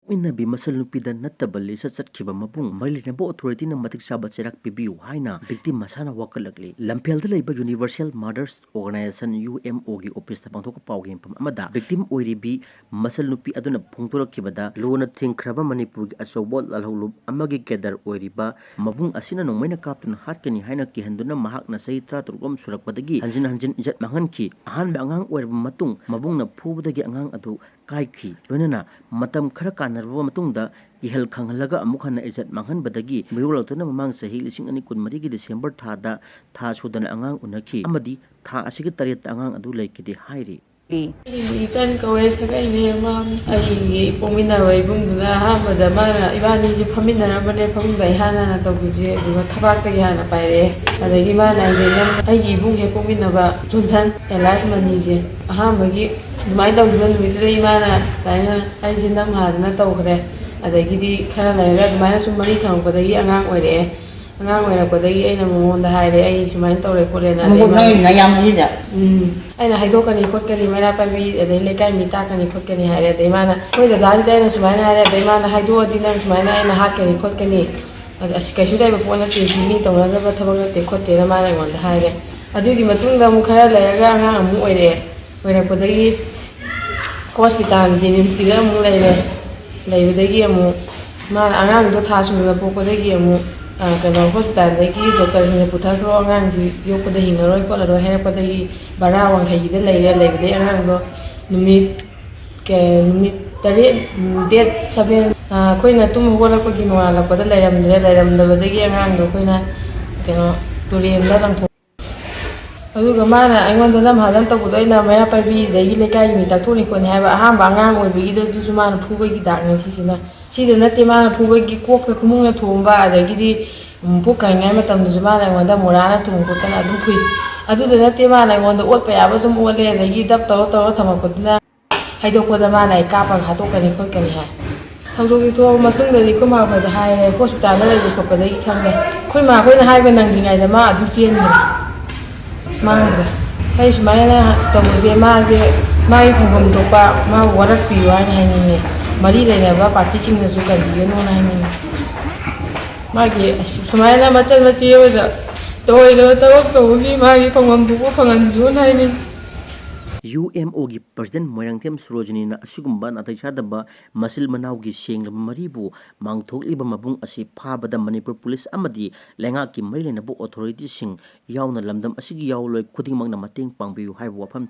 ꯏꯟꯅꯕꯤ muscle ꯅꯨꯄꯤꯗ ꯅꯠꯇꯕ ꯂꯤꯁ ꯆꯠꯈꯤꯕ ꯃꯕꯨꯡ ꯃꯔꯤ ꯂꯩꯅꯕ ꯑꯣꯊꯣꯔꯤꯇꯤꯅ ꯃꯇꯤꯛ ꯆꯥꯕ ꯆꯩꯔꯥꯛ ꯄꯤꯕꯤꯌꯨ ꯍꯥꯏꯅ ꯚꯤꯛꯇꯤꯝ ꯃꯁꯥꯅ ꯋꯥꯀꯠꯂꯛꯂꯤ꯫ ꯂꯝꯐꯦꯜꯗ ꯂꯩꯕ ꯌꯨꯅꯤꯚꯔꯁꯦꯜ ꯃꯥꯗꯔꯁ ꯑꯣꯔꯒꯅꯥꯏꯖꯦꯁꯟ (UMOꯒꯤ ꯑꯣꯐꯤꯁꯇ ꯄꯥꯡꯊꯣꯛꯄ ꯄꯥꯎꯒꯤ ꯃꯐꯝ ꯑꯃꯗ ꯚꯤꯛꯇꯤꯝ ꯑꯣꯏꯔꯤꯕꯤ ꯃꯁꯜ ꯅꯨꯄꯤ ꯑꯗꯨꯅ ꯐꯣꯡꯗꯣꯔꯛꯈꯤꯕꯗ ꯂꯨꯅ ꯊꯤꯡꯈ꯭ꯔꯕ ꯃꯅꯤꯄꯨꯔꯒꯤ ꯑꯆꯧꯕ ꯂꯥꯜꯍꯧꯂꯨꯞ ꯑꯃꯒꯤ ꯀꯦꯗꯔ ꯑꯣꯏꯔꯤꯕ ꯃꯕꯨꯡ ꯑꯁꯤꯅ ꯅꯣꯡꯃꯩꯅ ꯀꯥꯞꯇꯨꯅ ꯍꯥꯠꯀꯅꯤ ꯍꯥꯏꯅ ꯀꯤꯍꯟꯗꯨꯅ ꯃꯍꯥꯛꯅ ꯆꯍꯤ 13 ꯁꯨꯔꯛꯄꯗꯒꯤ ꯍꯟꯖꯤꯟ ꯍꯟꯖꯤꯟ ꯏꯖꯠ ꯃꯥꯡꯍꯟꯈꯤ꯫ ꯑꯍꯥꯟꯕ ꯑꯉꯥꯡ ꯑꯣꯏꯔꯕ ꯃꯇꯨꯡ ꯃꯕꯨꯡꯅ ꯐꯨꯕꯗꯒꯤ ꯑꯉꯥꯡ ꯑꯗꯨ ꯀꯥꯏꯈꯤ꯫ ꯂꯣꯏꯅꯅ ꯃꯇꯝ ꯈꯔ ꯀꯥꯟꯅꯔꯕ ꯃꯇꯨꯡꯗ ꯏꯍꯜ ꯈꯪꯍꯜꯂꯒ ꯑꯃꯨꯛ ꯍꯟꯅ ꯏꯖꯠ ꯃꯥꯡꯍꯟꯕꯗꯒꯤ ꯃꯤꯔꯣꯜꯂꯛꯇꯨꯅ ꯃꯃꯥꯡ ꯆꯍꯤ 2024ꯒꯤ ꯗꯤꯁꯦꯝꯕꯔ ꯊꯥꯗ ꯊꯥ ꯁꯨꯗꯅ ꯑꯉꯥꯡ ꯎꯅꯈꯤ ꯑꯃꯗꯤ ꯊꯥ ꯑꯁꯤꯒꯤ 7ꯇ ꯑꯉꯥꯡ ꯑꯗꯨ ꯂꯩꯈꯤꯗꯦ ꯍꯥꯏꯔꯤ꯫ ꯏꯆꯟ ꯀꯧꯋꯦ ꯁꯥꯒꯩꯅꯦ ꯑꯩꯒꯤ ꯄꯣꯛꯃꯤꯟꯅꯕ ꯏꯕꯨꯡꯗꯨꯅ ꯑꯍꯥꯟꯕꯗ ꯃꯥꯅ ꯏꯕꯥꯅꯤꯁꯦ ꯐꯝꯃꯤꯟꯅꯔꯝꯕꯅꯦ ꯐꯃꯨꯡꯗ ꯑꯩ ꯍꯥꯟꯅ ꯇꯧꯕꯤꯁꯦ ꯑꯗꯨꯒ ꯊꯕꯥꯛꯇꯒꯤ ꯍꯥꯟꯅ ꯄꯥꯏꯔꯛꯑꯦ ꯑꯗꯒꯤ ꯃꯥꯅ ꯑꯩꯒꯤ ꯏꯕꯨꯡ ꯍꯦꯛ ꯄꯣꯛꯃꯤꯟꯅꯕ ꯖꯣꯟꯁꯟ ꯑꯦꯂꯥꯏꯁ ꯃꯅꯤꯁꯦ ꯑꯍꯥꯟꯕꯒꯤ ꯑꯗꯨꯃꯥꯏꯅ ꯇꯧꯈꯤꯕ ꯅꯨꯃꯤꯠꯇꯨꯗꯒꯤ ꯃꯥꯅ ꯑꯗꯨꯃꯥꯏꯅ ꯑꯩꯁꯦ ꯅꯝ ꯍꯥꯗꯅ ꯇꯧꯈ꯭ꯔꯦ꯫ ꯑꯗꯒꯤꯗꯤ ꯈꯔ ꯂꯩꯔꯒ ꯑꯗꯨꯃꯥꯏꯅ ꯁꯨꯝ ꯃꯔꯤ ꯊꯝꯃꯛꯄꯗꯒꯤ ꯑꯉꯥꯡ ꯑꯣꯏꯔꯛꯑꯦ꯫ ꯑꯉꯥꯡ ꯑꯣꯏꯔꯛꯄꯗꯒꯤ ꯑꯩꯅ ꯃꯉꯣꯟꯗ ꯍꯥꯏꯔꯦ ꯑꯩ ꯁꯨꯃꯥꯏꯅ ꯇꯧꯔꯦ ꯈꯣꯠꯂꯦꯅ ꯑꯩꯅ ꯍꯥꯏꯗꯣꯛꯀꯅꯤ ꯈꯣꯠꯀꯅꯤ ꯃꯩꯔꯥ ꯄꯥꯏꯕꯤ ꯑꯗꯩ ꯂꯩꯀꯥꯏ ꯃꯤ ꯇꯥꯛꯀꯅꯤ ꯈꯣꯠꯀꯅꯤ ꯍꯥꯏꯔꯦ꯫ ꯑꯗꯩ ꯃꯥꯅ ꯑꯩꯈꯣꯏ ꯗꯗꯥꯁꯤꯗ ꯑꯩꯅ ꯁꯨꯃꯥꯏꯅ ꯍꯥꯏꯔꯦ ꯑꯗꯩ ꯃꯥꯅ ꯍꯥꯏꯗꯣꯛꯑꯗꯤ ꯅꯪ ꯁꯨꯃꯥꯏꯅ ꯑꯩꯅ ꯍꯥꯠꯀꯅꯤ ꯈꯣꯠꯀꯅꯤ ꯑꯁ ꯀꯩꯁꯨ ꯂꯩꯕ ꯄꯣꯠ ꯅꯠꯇꯦ ꯁꯤ ꯃꯤ ꯇꯧꯅꯗꯕ ꯊꯕꯛ ꯅꯠꯇꯦ ꯈꯣꯠꯇꯦꯅ ꯃꯥꯅ ꯑꯩꯉꯣꯟꯗ ꯍꯥꯏꯔꯦ꯫ ꯑꯗꯨꯒꯤ ꯃꯇꯨꯡꯗ ꯑꯃꯨꯛ ꯈꯔ ꯂꯩꯔꯒ ꯑꯉꯥꯡ ꯑꯃꯨꯛ ꯑꯣꯏꯔꯛꯄꯗꯒꯤ ꯍꯣꯁꯄꯤꯇꯥꯜ ꯖꯦꯅꯤꯝꯁꯀꯤꯗ ꯑꯃꯨꯛ ꯂꯩꯕꯗꯒꯤ ꯑꯃꯨꯛ ꯃꯥꯅ ꯑꯉꯥꯡꯗꯣ ꯊꯥ ꯁꯨꯅ ꯄꯣꯛꯄꯗꯒꯤ ꯑꯃꯨꯛ ꯍꯣꯁꯄꯤꯇꯥꯜꯗꯒꯤ ꯗꯣꯛꯇꯔꯁꯤꯡꯅ ꯄꯨꯊꯈ꯭ꯔꯣ ꯑꯉꯥꯡꯁꯤ ꯌꯣꯛꯄꯗ ꯍꯤꯡꯉꯔꯣꯏ ꯈꯣꯠꯂꯔꯣꯏ ꯍꯥꯏꯔꯛꯄꯗꯒꯤ ꯕꯔꯥ ꯋꯥꯡꯈꯩꯒꯤꯗ ꯂꯩꯕꯗꯒꯤ ꯑꯉꯥꯡꯗꯣ ꯅꯨꯃꯤꯠ 9 ꯗꯦꯠ 7 ꯑꯩꯈꯣꯏꯅ ꯇꯨꯝ ꯍꯧꯒꯠꯂꯛꯄꯒꯤ ꯅꯣꯡꯉꯥꯜꯂꯛꯄꯗ ꯂꯩꯔꯝꯗꯕꯗꯒꯤ ꯑꯉꯥꯡꯗꯣ ꯑꯩꯈꯣꯏꯅ ꯇꯨꯔꯦꯟꯗ ꯂꯪꯊꯣꯛ ꯑꯗꯨꯒ ꯃꯥꯅ ꯑꯩꯉꯣꯟꯗ ꯅꯝꯍꯥꯗꯝ ꯇꯧꯕꯗꯣ ꯑꯩꯅ ꯃꯩꯔꯥ ꯄꯥꯏꯕꯤ ꯑꯗꯒꯤ ꯂꯩꯀꯥꯏꯒꯤ ꯃꯤ ꯇꯥꯛꯊꯣꯛꯅꯤ ꯈꯣꯠꯅꯤ ꯍꯥꯏꯕ ꯑꯍꯥꯟꯕ ꯑꯉꯥꯡ ꯑꯣꯏꯕꯒꯤꯗꯣ ꯑꯗꯨꯁꯨ ꯃꯥꯅ ꯐꯨꯕꯒꯤ ꯗꯥꯛꯅꯦ ꯁꯤꯗ ꯅꯠꯇꯦ ꯃꯥꯅ ꯐꯨꯕꯒꯤ ꯀꯣꯛꯇ ꯈꯨꯃꯨꯡꯅ ꯊꯣꯝꯕ ꯑꯗꯒꯤꯗꯤ ꯄꯨꯛ ꯀꯪꯉꯤꯉꯩ ꯃꯇꯝꯗꯁꯨ ꯃꯥꯅ ꯑꯩꯉꯣꯟꯗ ꯃꯣꯔꯥꯅ ꯊꯣꯝ ꯈꯣꯠꯇꯅ ꯑꯗꯨꯝ ꯐꯨꯏ꯫ ꯑꯗꯨꯗ ꯅꯠꯇꯦ ꯃꯥꯅ ꯑꯩꯉꯣꯟꯗ ꯑꯣꯠꯄ ꯌꯥꯕ ꯑꯗꯨꯝ ꯑꯣꯠꯂꯦ ꯑꯗꯒꯤ ꯗꯞ ꯇꯧꯔ ꯊꯝꯃꯛꯄꯗꯨꯅ ꯍꯥꯏꯗꯣꯛꯄꯗ ꯃꯥꯅ ꯑꯩ ꯀꯥꯞꯄꯒ ꯍꯥꯠꯇꯣꯛꯀꯅꯤ ꯈꯣꯠꯀꯅꯤ ꯍꯥꯏ꯫ ꯊꯧꯗꯣꯛꯇꯤ ꯊꯣꯛꯑꯕ ꯃꯇꯨꯡꯗꯗꯤ ꯑꯩꯈꯣꯏ ꯃꯥ ꯈꯣꯏꯗ ꯍꯥꯏꯔꯦ ꯍꯣꯁꯄꯤꯇꯥꯜꯗ ꯂꯩꯕ ꯈꯣꯠꯄꯗꯒꯤ ꯈꯪꯉꯦ꯫ ꯑꯩꯈꯣꯏ ꯃꯥ ꯈꯣꯏꯅ ꯍꯥꯏꯕ ꯅꯪꯗ꯭ꯔꯤꯉꯩꯗ ꯃꯥ ꯑꯗꯨꯝ ꯆꯦꯟꯈ꯭ꯔꯦ ꯃꯥꯡꯈ꯭ꯔꯦ꯫ ꯑꯩ ꯁꯨꯃꯥꯏꯅ ꯇꯧꯕꯁꯦ ꯃꯥꯁꯦ ꯃꯥꯒꯤ ꯐꯪꯐꯝ ꯊꯣꯛꯄ ꯃꯥꯕꯨ ꯋꯥꯔꯛꯄꯤꯌꯨ ꯍꯥꯏꯅ ꯍꯥꯏꯅꯤꯡꯉꯦ꯫ ꯃꯔꯤ ꯂꯩꯅꯕ ꯄꯥꯔꯇꯤꯁꯤꯡꯅꯁꯨ ꯀꯟꯕꯤꯒꯅꯨꯅ ꯍꯥꯏꯅꯤꯡꯉꯦ꯫ ꯃꯥꯒꯤ ꯁꯨꯃꯥꯏꯅ ꯃꯆꯟ ꯃꯆꯦ ꯑꯣꯏꯗ ꯇꯧꯔꯣꯏꯗꯕ ꯊꯕꯛ ꯇꯧꯕꯒꯤ ꯃꯥꯒꯤ ꯐꯪꯐꯝ ꯊꯣꯛꯄ ꯐꯪꯍꯟꯕꯤꯌꯨꯅ ꯍꯥꯏꯅꯤꯡꯉꯦ꯫ UMOꯒꯤ ꯄ꯭ꯔꯁꯤꯗꯦꯟꯠ ꯃꯣꯏꯔꯥꯡꯊꯦꯝ ꯁꯣꯔꯣꯖꯤꯅꯤꯅ ꯑꯁꯤꯒꯨꯝꯕ ꯅꯥꯇꯩ ꯆꯥꯗꯕ ꯃꯆꯤꯜ ꯃꯅꯥꯎꯒꯤ ꯁꯦꯡꯂꯕ ꯃꯔꯤꯕꯨ ꯃꯥꯡꯊꯣꯛꯂꯤꯕ ꯃꯕꯨꯡ ꯑꯁꯤ ꯐꯥꯕꯗ ꯃꯅꯤꯄꯨꯔ ꯄꯨꯂꯤꯁ ꯑꯃꯗꯤ ꯂꯩꯉꯥꯛꯀꯤ ꯃꯔꯤ ꯂꯩꯅꯕ ꯑꯣꯊꯣꯔꯤꯇꯤꯁꯤꯡ ꯌꯥꯎꯅ ꯂꯝꯗꯝ ꯑꯁꯤꯒꯤ ꯌꯥꯎꯂꯣꯏ ꯈꯨꯗꯤꯡꯃꯛꯅ ꯃꯇꯦꯡ ꯄꯥꯡꯕꯤꯌꯨ ꯍꯥꯏꯕ ꯋꯥꯐꯝ